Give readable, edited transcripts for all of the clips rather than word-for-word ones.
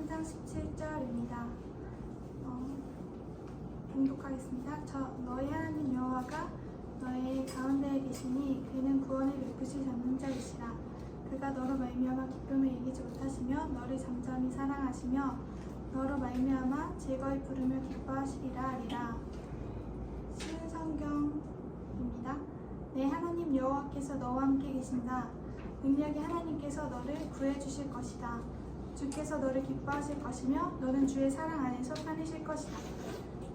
3장 17절입니다. 봉독하겠습니다. 너희 하나님 여호와가 너의 가운데에 계시니 그는 구원을 베푸실 전능자이시라. 그가 너로 말미암아 기쁨을 이기지 못하시며 너를 잠잠히 사랑하시며 너로 말미암아 즐거이 부르며 기뻐하시리라 하리라. 신성경입니다. 내 하나님 여호와께서 너와 함께 계신다. 능력의 하나님께서 너를 구해주실 것이다. 주께서 너를 기뻐하실 것이며 너는 주의 사랑 안에서 편히실 것이다.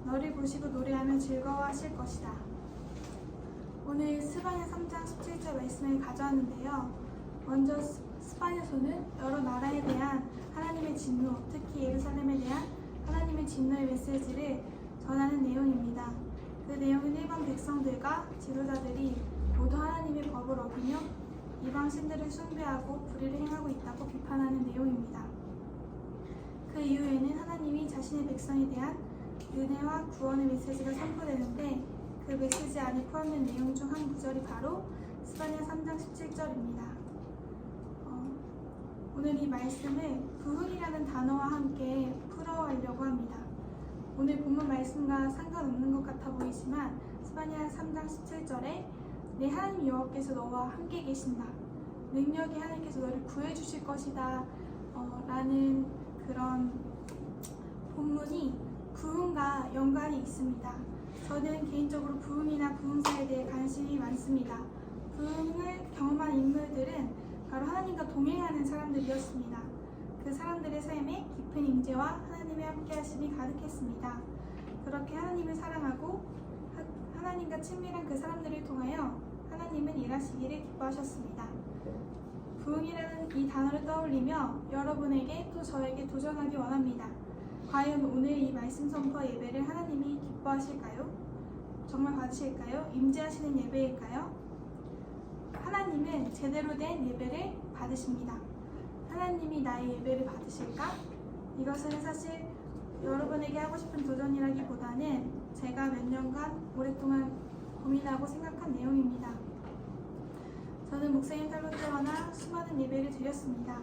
너를 보시고 노래하며 즐거워하실 것이다. 오늘 스바냐 3장 17절 말씀을 가져왔는데요. 먼저 스바냐서는 여러 나라에 대한 하나님의 진노, 특히 예루살렘에 대한 하나님의 진노의 메시지를 전하는 내용입니다. 그 내용은 일반 백성들과 지도자들이 모두 하나님의 법을 어기며 이방 신들을 숭배하고 불의를 행하고 있다고 비판하는 내용입니다. 그 이후에는 하나님이 자신의 백성에 대한 은혜와 구원의 메시지가 선포되는데 그 메시지 안에 포함된 내용 중 한 구절이 바로 스바냐 3장 17절입니다. 오늘 이 말씀을 부흥이라는 단어와 함께 풀어가려고 합니다. 오늘 본문 말씀과 상관없는 것 같아 보이지만 스바냐 3장 17절에 내 하나님 여호와께서 너와 함께 계신다. 능력의 하나님께서 너를 구해주실 것이다. 라는 그런 본문이 부흥과 연관이 있습니다. 저는 개인적으로 부흥이나 부흥사에 대해 관심이 많습니다. 부흥을 경험한 인물들은 바로 하나님과 동행하는 사람들이었습니다. 그 사람들의 삶에 깊은 임재와 하나님의 함께하심이 가득했습니다. 그렇게 하나님을 사랑하고 하나님과 친밀한 그 사람들을 통하여 하나님은 일하시기를 기뻐하셨습니다. 부흥이라는 이 단어를 떠올리며 여러분에게 또 저에게 도전하기 원합니다. 과연 오늘 이 말씀 선포 예배를 하나님이 기뻐하실까요? 정말 받으실까요? 임재하시는 예배일까요? 하나님은 제대로 된 예배를 받으십니다. 하나님이 나의 예배를 받으실까? 이것은 사실 여러분에게 하고 싶은 도전이라기보다는 제가 몇 년간 오랫동안 고민하고 생각한 내용입니다. 저는 목사님 딸로 태어나 수많은 예배를 드렸습니다.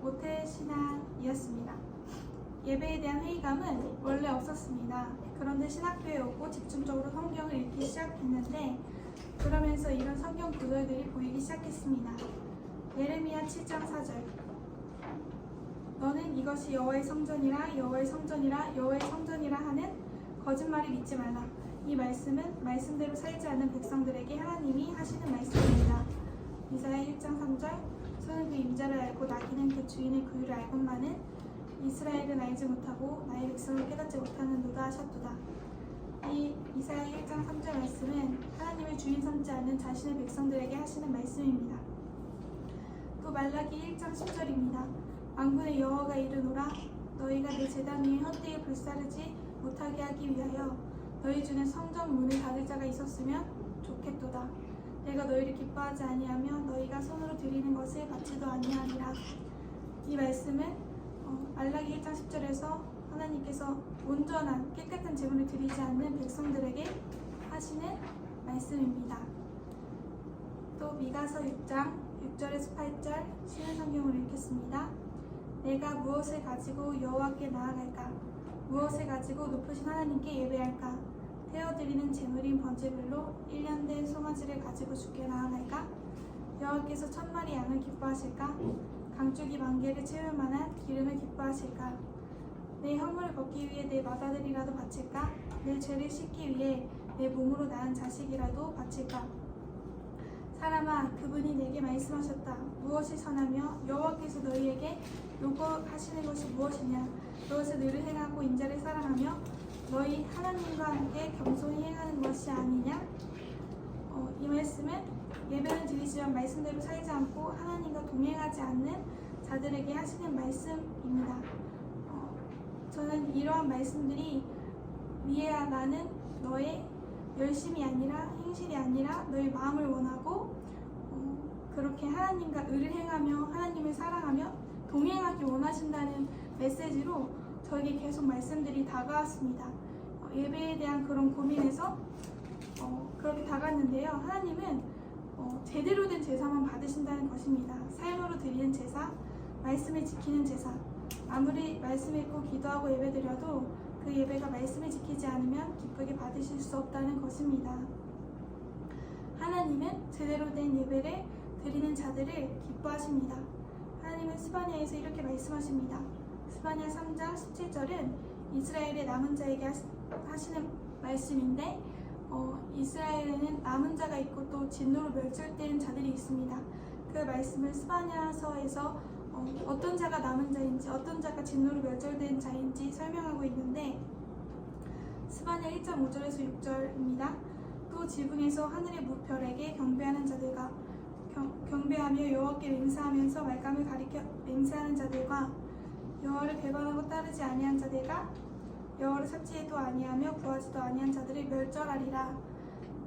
모태신앙이었습니다. 예배에 대한 회의감은 원래 없었습니다. 그런데 신학교에 오고 집중적으로 성경을 읽기 시작했는데 그러면서 이런 성경 구절들이 보이기 시작했습니다. 예레미야 7장 4절 너는 이것이 여호와의 성전이라 여호와의 성전이라 여호와의 성전이라 하는 거짓말을 믿지 말라. 이 말씀은 말씀대로 살지 않는 백성들에게 하나님이 하시는 말씀입니다. 이사야 1장 3절 소는 그 임자를 알고 나귀는 그 주인의 구유를 알건만은 이스라엘은 알지 못하고 나의 백성을 깨닫지 못하는도다 하셨도다. 이 이사야 1장 3절 말씀은 하나님을 주인 삼지 않는 자신의 백성들에게 하시는 말씀입니다. 또 말라기 1장 10절입니다. 만군의 여호와가 이르노라 너희가 내 제단 위에 헛되이 불사르지 못하게 하기 위하여 너희 중에 성전 문을 닫을 자가 있었으면 좋겠도다. 내가 너희를 기뻐하지 아니하며 너희가 손으로 드리는 것을 받지도 아니하리라. 이 말씀은 말라기 1장 10절에서 하나님께서 온전한 깨끗한 제물을 드리지 않는 백성들에게 하시는 말씀입니다. 또 미가서 6장 6절에서 8절 신약 성경으로 읽겠습니다. 내가 무엇을 가지고 여호와께 나아갈까? 무엇을 가지고 높으신 하나님께 예배할까? 태워드리는 제물인 번제물로 1년 된 송아지를 가지고 주께 나아갈까? 여호와께서 1000마리 양을 기뻐하실까? 강줄기 만개를 채울 만한 기름을 기뻐하실까? 내 허물을 벗기 위해 내 맏아들이라도 바칠까? 내 죄를 씻기 위해 내 몸으로 낳은 자식이라도 바칠까? 사람아, 그분이 내게 말씀하셨다. 무엇이 선하며 여호와께서 너희에게 요구하시는 것이 무엇이냐? 그것을 늘 행하고 인자를 사랑하며 너희 하나님과 함께 겸손히 행하는 것이 아니냐? 이 말씀은 예배는 드리지만 말씀대로 살지 않고 하나님과 동행하지 않는 자들에게 하시는 말씀입니다. 저는 이러한 말씀들이 미애야 나는 너의 열심이 아니라 행실이 아니라 너의 마음을 원하고 그렇게 하나님과 의를 행하며 하나님을 사랑하며 동행하기 원하신다는 메시지로 저에게 계속 말씀들이 다가왔습니다. 예배에 대한 그런 고민에서 그렇게 다가왔는데요. 하나님은 제대로 된 제사만 받으신다는 것입니다. 삶으로 드리는 제사, 말씀을 지키는 제사, 아무리 말씀 읽고 기도하고 예배드려도 그 예배가 말씀을 지키지 않으면 기쁘게 받으실 수 없다는 것입니다. 하나님은 제대로 된 예배를 드리는 자들을 기뻐하십니다. 하나님은 스바냐에서 이렇게 말씀하십니다. 스바냐 3장 17절은 이스라엘의 남은 자에게 하시는 말씀인데 이스라엘에는 남은 자가 있고 또 진노로 멸절된 자들이 있습니다. 그 말씀을 스바냐서에서 어떤 자가 남은 자인지 어떤 자가 진노로 멸절된 자인지 설명하고 있는데 스바냐 1장 5절에서 6절입니다. 또 지붕에서 하늘의 무별에게 경배하는 자들과 경배하며 여호와께 맹세하면서 말감을 가리켜 맹세하는 자들과 여호와를 배반하고 따르지 아니한 자들과 여호와를 삭제해도 아니하며 구하지도 아니한 자들을 멸절하리라.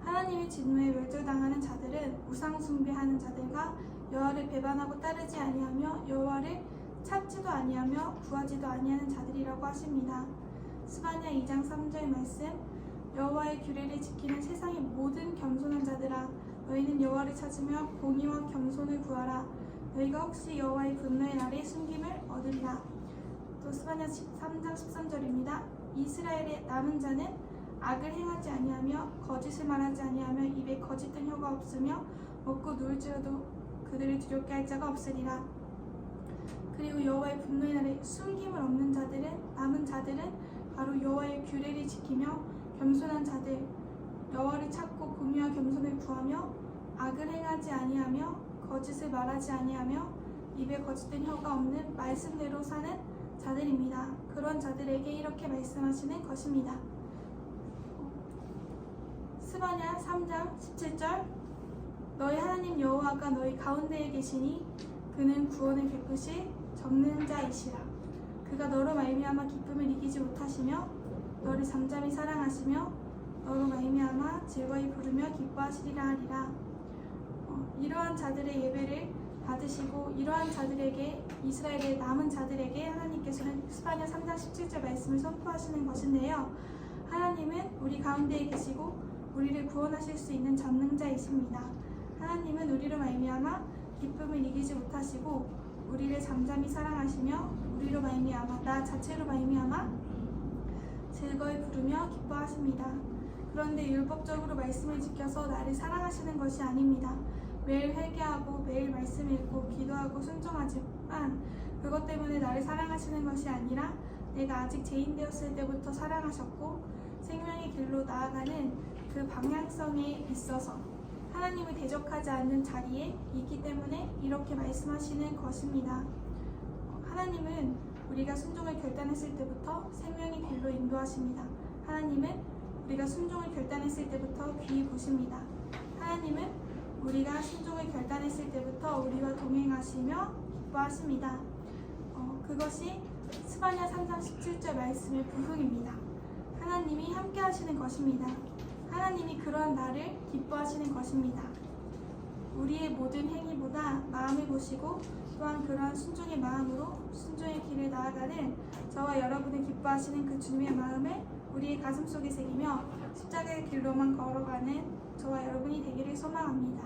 하나님의 진노에 멸절당하는 자들은 우상 숭배하는 자들과 여호와를 배반하고 따르지 아니하며 여호와를 찾지도 아니하며 구하지도 아니하는 자들이라고 하십니다. 스바냐 2장 3절 말씀 여호와의 규례를 지키는 세상의 모든 겸손한 자들아 너희는 여호와를 찾으며 공의와 겸손을 구하라. 너희가 혹시 여호와의 분노의 날에 숨김을 얻으리라. 또 스바냐 3장 13절입니다. 이스라엘의 남은 자는 악을 행하지 아니하며 거짓을 말하지 아니하며 입에 거짓된 혀가 없으며 먹고 누울지라도 그들을 두렵게 할 자가 없으리라. 그리고 여호와의 분노의 날에 숨김을 없는 자들은 남은 자들은 바로 여호와의 규례를 지키며 겸손한 자들 여호와를 찾고 공의와 겸손을 구하며 악을 행하지 아니하며 거짓을 말하지 아니하며 입에 거짓된 혀가 없는 말씀대로 사는 자들입니다. 그런 자들에게 이렇게 말씀하시는 것입니다. 스바냐 3장 17절 너희 하나님 여호와가 너희 가운데에 계시니 그는 구원을 베푸실 적는 자이시라. 그가 너로 말미암아 기쁨을 이기지 못하시며 너를 잠잠히 사랑하시며 너로 말미암아 즐거이 부르며 기뻐하시리라 하리라. 이러한 자들의 예배를 받으시고 이러한 자들에게 이스라엘의 남은 자들에게 하나님께서는 스바냐 3장 17절 말씀을 선포하시는 것인데요. 하나님은 우리 가운데에 계시고 우리를 구원하실 수 있는 전능자이십니다. 하나님은 우리로 말미암아 기쁨을 이기지 못하시고 우리를 잠잠히 사랑하시며 우리로 말미암아 나 자체로 말미암아 즐거이 부르며 기뻐하십니다. 그런데 율법적으로 말씀을 지켜서 나를 사랑하시는 것이 아닙니다. 매일 회개하고 매일 말씀 읽고 기도하고 순종하지만 그것 때문에 나를 사랑하시는 것이 아니라 내가 아직 죄인 되었을 때부터 사랑하셨고 생명의 길로 나아가는 그 방향성에 있어서 하나님을 대적하지 않는 자리에 있기 때문에 이렇게 말씀하시는 것입니다. 하나님은 우리가 순종을 결단했을 때부터 생명의 길로 인도하십니다. 하나님은 우리가 순종을 결단했을 때부터 귀히 보십니다. 하나님은 우리가 순종을 결단했을 때부터 우리와 동행하시며 기뻐하십니다. 그것이 스바냐 3장 17절 말씀의 부흥입니다. 하나님이 함께 하시는 것입니다. 하나님이 그러한 나를 기뻐하시는 것입니다. 우리의 모든 행위보다 마음을 보시고 또한 그러한 순종의 마음으로 순종의 길을 나아가는 저와 여러분을 기뻐하시는 그 주님의 마음을 우리의 가슴속에 새기며 십자가의 길로만 걸어가는 저와 여러분이 되기를 소망합니다.